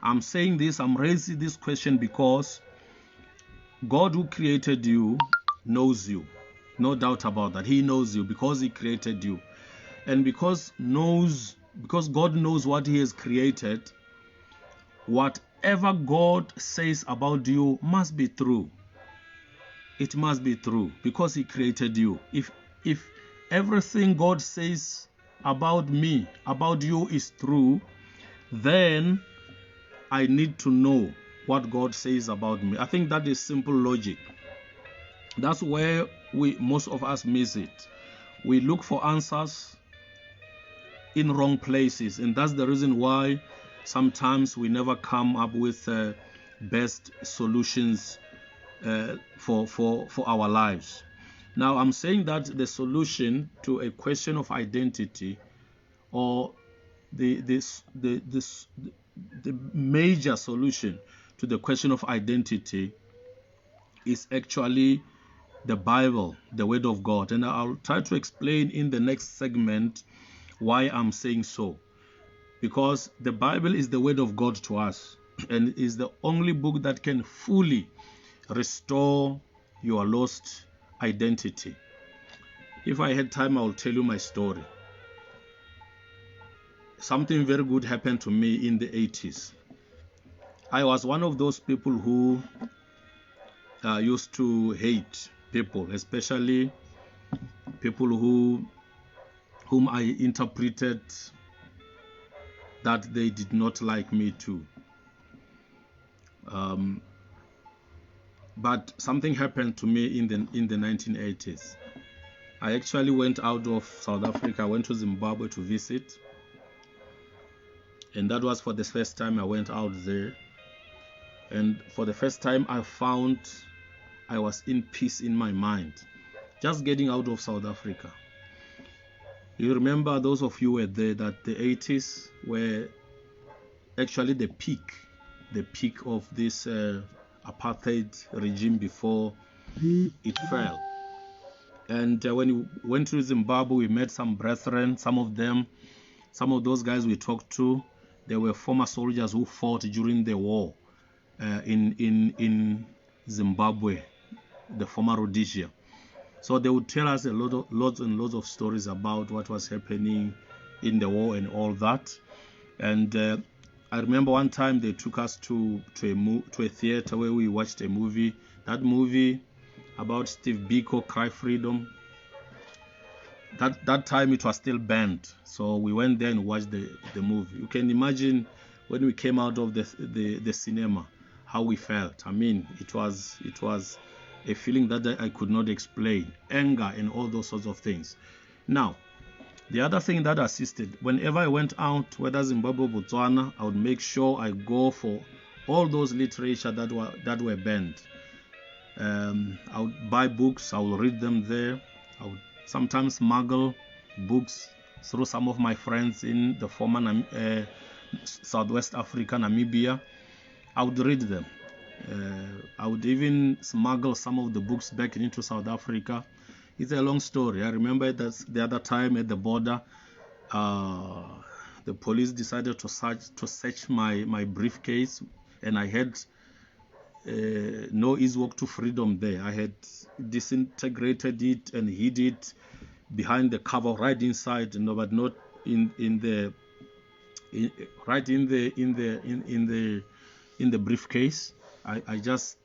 I'm saying this, I'm raising this question because God, who created you, knows you. No doubt about that. He knows you because He created you. And because God knows what He has created, whatever God says about you must be true. It must be true because He created you. If everything God says about me, about you is true, then I need to know what God says about me. I think that is simple logic. That's where most of us miss it. We look for answers in wrong places, and that's the reason why sometimes we never come up with best solutions for our lives. Now, I'm saying that the solution to a question of identity, or the major solution to the question of identity, is actually the Bible, the Word of God. And I'll try to explain in the next segment why I'm saying so. Because the Bible is the Word of God to us, and is the only book that can fully restore your lost identity. If I had time, I will tell you my story. Something very good happened to me in the 80s. I was one of those people who used to hate people, especially people whom I interpreted that they did not like me too. But something happened to me in the 1980s. I actually went out of South Africa. I went to Zimbabwe to visit, and that was for the first time I went out there. And for the first time, I found I was in peace in my mind, just getting out of South Africa. You remember, those of you were there, that the 80s were actually the peak of this apartheid regime before it fell. And when we went to Zimbabwe, we met some brethren. Some of those guys we talked to, they were former soldiers who fought during the war in Zimbabwe, the former Rhodesia. So they would tell us lots and lots of stories about what was happening in the war and all that. And I remember one time they took us to a theater where we watched a movie. That movie about Steve Biko, Cry Freedom. That time it was still banned, so we went there and watched the movie. You can imagine when we came out of the cinema how we felt. I mean, it was a feeling that I could not explain, anger and all those sorts of things. Now, the other thing that assisted, whenever I went out, whether Zimbabwe or Botswana, I would make sure I go for all those literature that were banned. I would buy books, I would read them there. I would sometimes smuggle books through some of my friends in the former Southwest Africa, Namibia. I would read them. I would even smuggle some of the books back into South Africa. It's a long story. I remember that the other time at the border, the police decided to search my briefcase, and I had no easy walk to freedom there. I had disintegrated it and hid it behind the cover, right inside, but not in the briefcase. I just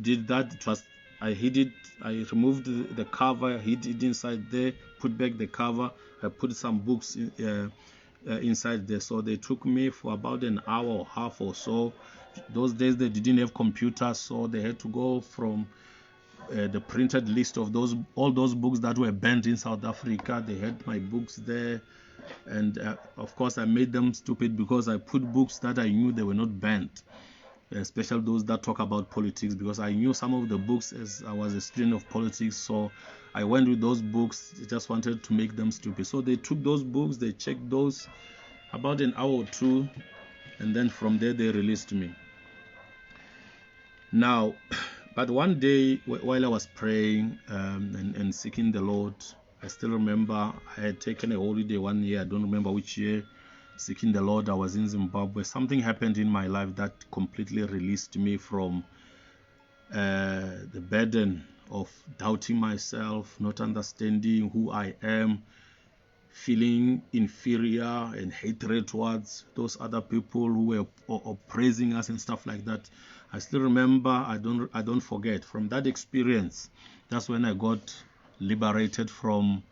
did that. I hid it. I removed the cover, hid it inside there, put back the cover. I put some books inside there. So they took me for about an hour or half or so. Those days they didn't have computers, so they had to go from the printed list of all those books that were banned in South Africa. They had my books there, and of course I made them stupid because I put books that I knew they were not banned, especially those that talk about politics, because I knew some of the books as I was a student of politics. So I went with those books, just wanted to make them stupid. So they took those books, they checked those about an hour or two, and then from there they released me. Now, but one day while I was praying and seeking the Lord, I still remember I had taken a holiday one year, I don't remember which year, seeking the Lord. I was in Zimbabwe. Something happened in my life that completely released me from the burden of doubting myself, not understanding who I am, feeling inferior and hatred towards those other people who were oppressing us and stuff like that. I still remember, I don't forget, from that experience, that's when I got liberated from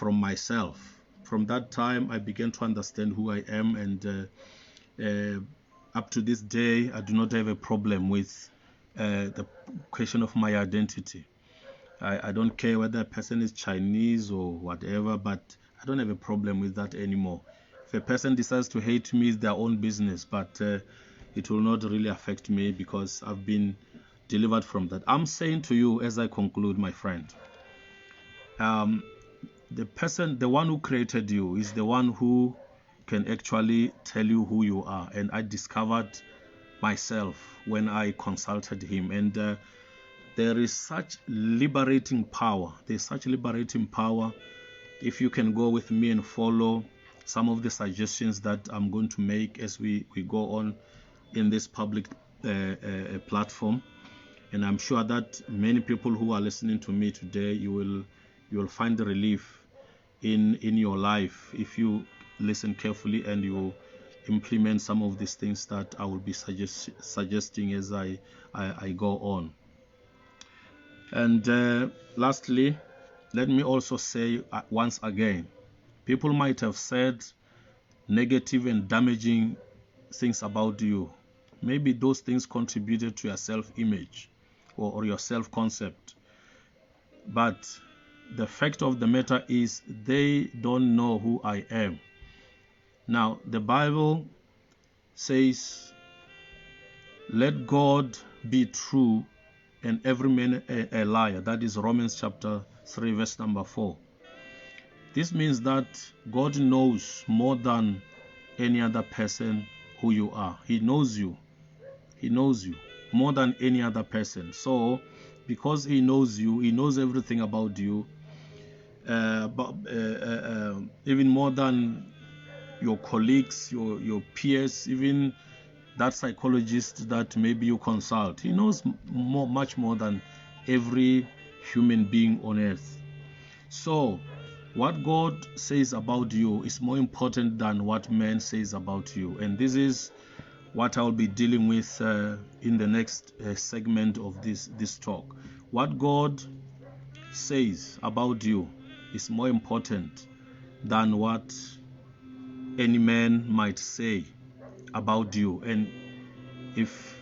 myself. From that time, I began to understand who I am, and up to this day, I do not have a problem with the question of my identity. I don't care whether a person is Chinese or whatever, but I don't have a problem with that anymore. If a person decides to hate me, it's their own business, but it will not really affect me because I've been delivered from that. I'm saying to you as I conclude, my friend, the one who created you is the one who can actually tell you who you are. And I discovered myself when I consulted him, and there is such liberating power. There's such liberating power if you can go with me and follow some of the suggestions that I'm going to make as we go on in this public platform. And I'm sure that many people who are listening to me today, you will find relief in your life if you listen carefully and you implement some of these things that I will be suggesting as I go on. And lastly, let me also say once again, people might have said negative and damaging things about you. Maybe those things contributed to your self-image or your self-concept. But the fact of the matter is they don't know who I am. Now, the Bible says, let God be true and every man a liar. That is Romans chapter 3, verse number 4. This means that God knows more than any other person who you are. He knows you. He knows you more than any other person. So, because He knows you, He knows everything about you, even more than your colleagues, your peers, even that psychologist that maybe you consult. He knows much more than every human being on earth. So, what God says about you is more important than what man says about you. And this is what I'll be dealing with in the next segment of this talk. What God says about you is more important than what any man might say about you. And if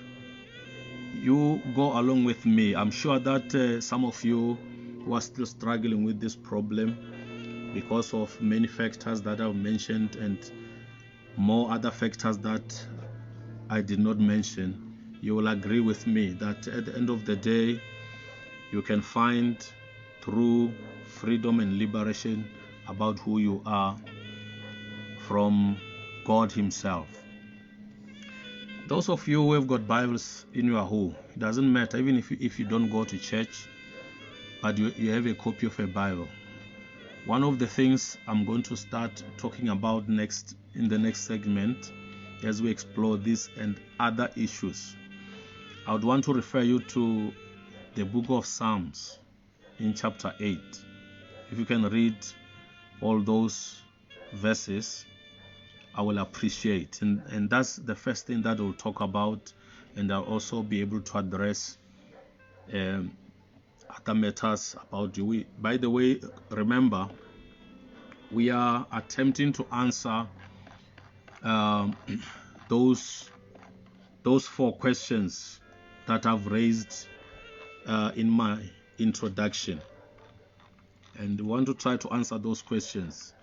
you go along with me, I'm sure that some of you who are still struggling with this problem because of many factors that I've mentioned and more other factors that I did not mention, you will agree with me that at the end of the day, you can find true freedom and liberation about who you are from God Himself. Those of you who have got Bibles in your home, it doesn't matter, even if you don't go to church, but you have a copy of a Bible. One of the things I'm going to start talking about next in the next segment as we explore this and other issues, I would want to refer you to the book of Psalms in chapter 8. If you can read all those verses, I will appreciate. And that's the first thing that we'll talk about, and I'll also be able to address other matters about you. By the way, remember, we are attempting to answer those 4 questions that I've raised in my introduction, and we want to try to answer those questions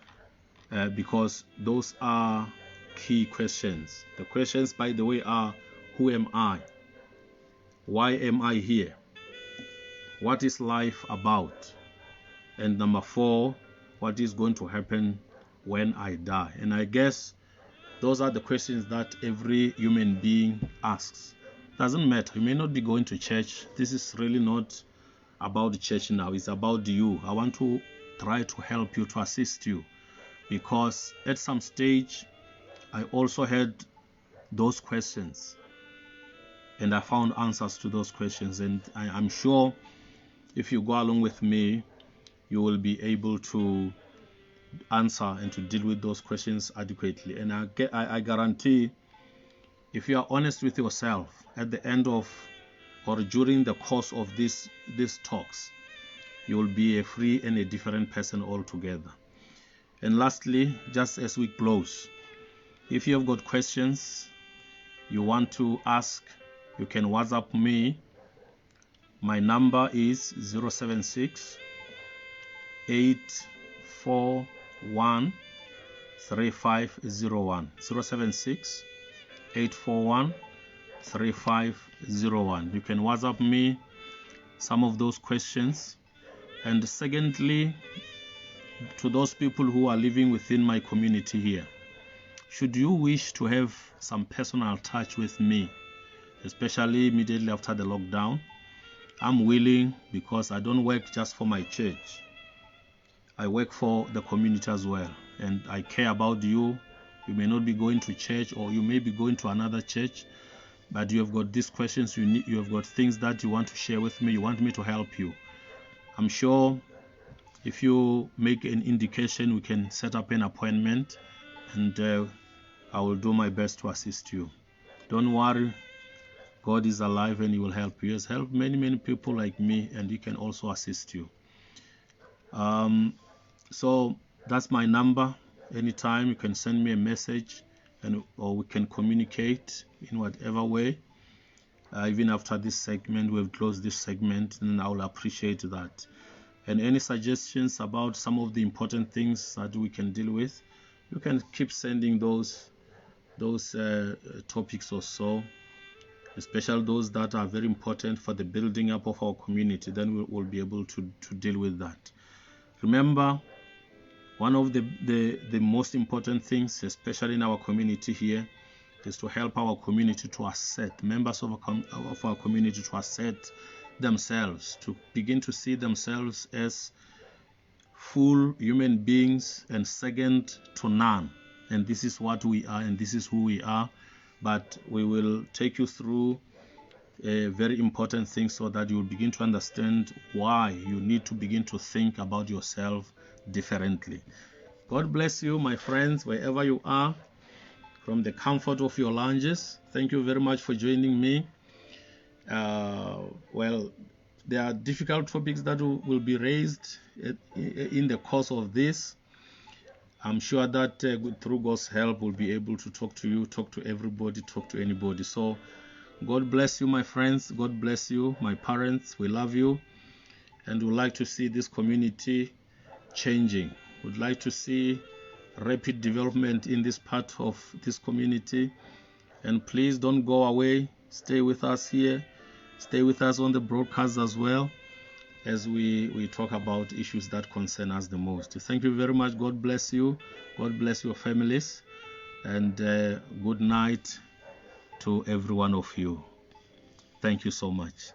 because those are key questions. The questions, by the way, are: who am I? Why am I here? What is life about? And number 4, what is going to happen when I die? And I guess those are the questions that every human being asks. Doesn't matter, you may not be going to church. This is really not about the church now, it's about you. I want to try to help you, to assist you, because at some stage I also had those questions and I found answers to those questions, and I'm sure if you go along with me, you will be able to answer and to deal with those questions adequately. And I guarantee, if you are honest with yourself at the end of or during the course of these talks, you will be a free and a different person altogether. And lastly, just as we close, if you have got questions you want to ask, you can WhatsApp me. My number is 076 841 3501. 076 841 3501. You can WhatsApp me some of those questions. And secondly, to those people who are living within my community here, should you wish to have some personal touch with me, especially immediately after the lockdown, I'm willing, because I don't work just for my church. I work for the community as well, and I care about you. You may not be going to church, or you may be going to another church, but you have got these questions, you have got things that you want to share with me, you want me to help you. I'm sure if you make an indication, we can set up an appointment, and I will do my best to assist you. Don't worry, God is alive and He will help you. He has helped many people like me, and He can also assist you. So that's my number. Anytime you can send me a message, or we can communicate in whatever way. Even after this segment, we've closed this segment, and I will appreciate that. And any suggestions about some of the important things that we can deal with, you can keep sending those topics or so, especially those that are very important for the building up of our community. Then we'll be able to deal with that. Remember, one of the most important things, especially in our community here, is to help our community to accept, members of our community to accept themselves, to begin to see themselves as full human beings and second to none. And this is what we are, and this is who we are. But we will take you through a very important thing so that you will begin to understand why you need to begin to think about yourself differently. God bless you, my friends, wherever you are, from the comfort of your lounges. Thank you very much for joining me. Well, there are difficult topics that will be raised in the course of this. I'm sure that through God's help, we'll be able to talk to you, talk to everybody, talk to anybody. So God bless you, my friends. God bless you, my parents. We love you, and we'd like to see this community changing. We'd like to see rapid development in this part of this community. And please don't go away. Stay with us here. Stay with us on the broadcast as well, as we talk about issues that concern us the most. Thank you very much. God bless you. God bless your families. And good night to every one of you. Thank you so much.